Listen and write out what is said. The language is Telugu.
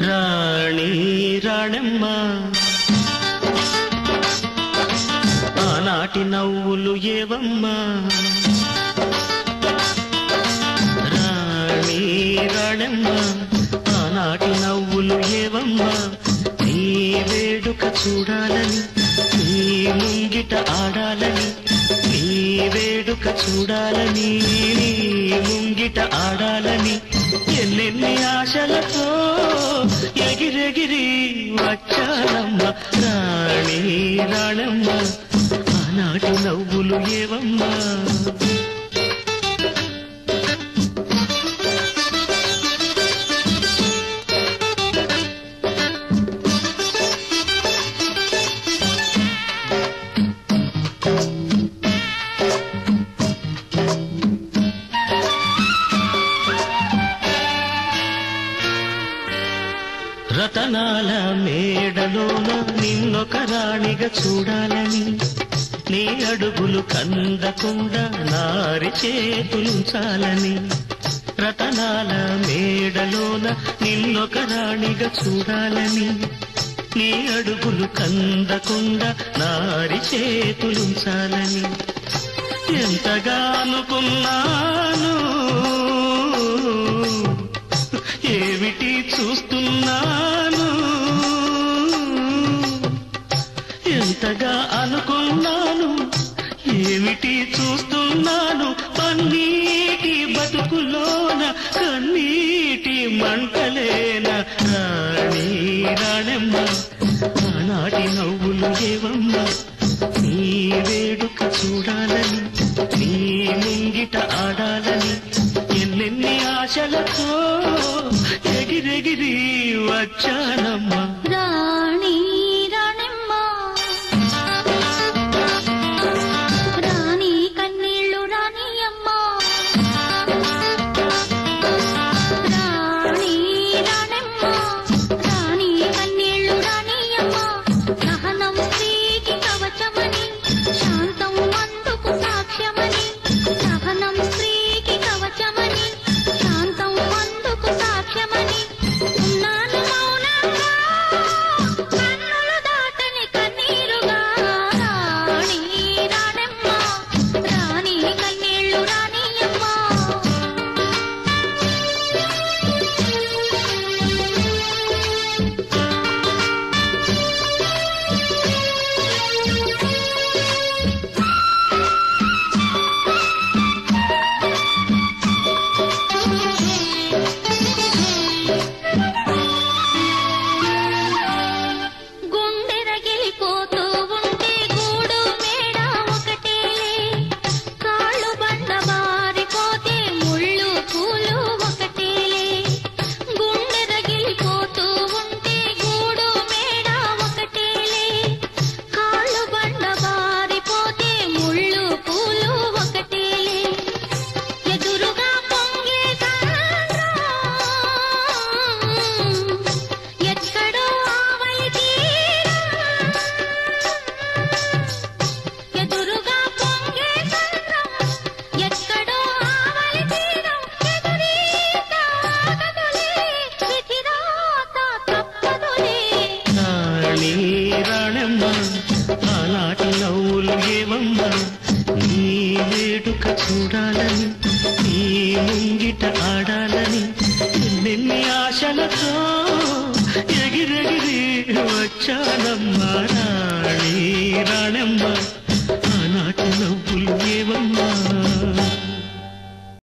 రాణి రాణమ్మ ఆనాటి నవ్వులు ఏవమ్మా రాణి రాణమ్మ ఆనాటి నవ్వులు ఏవమ్మా నీ వేడుక చూడాలని నీ ముంగిట ఆడాలని నీ వేడుక చూడాలని నీ ముంగిట ఆడాలని ఎన్నెన్ని ఆశలతో ఎగిరెగిరి వచ్చానమ్మ రాణి రాణమ్మ ఆనాటి నవ్వులు ఏవమ్మా రతనాల మేడలోన నిన్నొక రాణిగా చూడాలని నీ అడుగులు కందకుండా నారి చేతులుంచాలని రతనాల మేడలోన నిన్నొక రాణిగా చూడాలని నీ అడుగులు కందకుండా నారి చేతులుంచాలని ఎంతగా అనుకున్నాను ఏమిటి చూస్తున్నాను ఎంతగా అనుకున్నాను ఏమిటి చూస్తున్నాను పన్నీటి బతుకులోన కన్నీటి మంటలేన రాణి రాణమ్మ ఆనాటి నవ్వులు ఏవమ్మ నీ వేడుక చూడాలని నీ ముంగిట ఆడాలని ఎన్నెన్ని ఆశలతో ఎగిరెగిరి వచ్చానమ్మా రాణి రాణమ్మ రాణి కన్నీళ్ళు రాణియమ్మ రాణి రాణమ్మ రాణి కన్నీళ్ళు రాణియమ్మ సహనం స్త్రీకి కవచమని శాంతం అందుకు సాక్ష్యమని సహనం స్త్రీకి కవచమని శాంతం అందుకు సాక్ష్యమని ఉన్నాను మౌనంగా కన్నులు దాటని కన్నీరుగా రాణి రాణమ్మ రాణి కన్నీళ్ళు రాణియమ్మ గుండె రగిలిపోతూ ఉంటే గూడు మేడ ఒకటేలే కాళ్ళు బండ బారిపోతే ముళ్ళు పూలు ఒకటేలే గుండె రగిలిపోతూ ఉంటే గూడు మేడ ఒకటేలే కాళ్ళు బండ బారిపోతే ముళ్ళు పూలు ఒకటేలే ఎదురుగా పొంగే సంద్రం ఎక్కడో ఆవలి తీరం ఎదురుగా పొంగే సంద్రం ఎక్కడో ఆవలి తీరం ఎదురీత ఆగదులే విధిరాత తప్పదులే రాణి రాణమ్మ ఆనాటి నవ్వులు ఏవమ్మా నీ వేడుక చూడాలని నీ ముంగిట ఆడాలని ఎన్నెన్ని ఆశలతో ఎగిరెగిరి వచ్చానమ్మా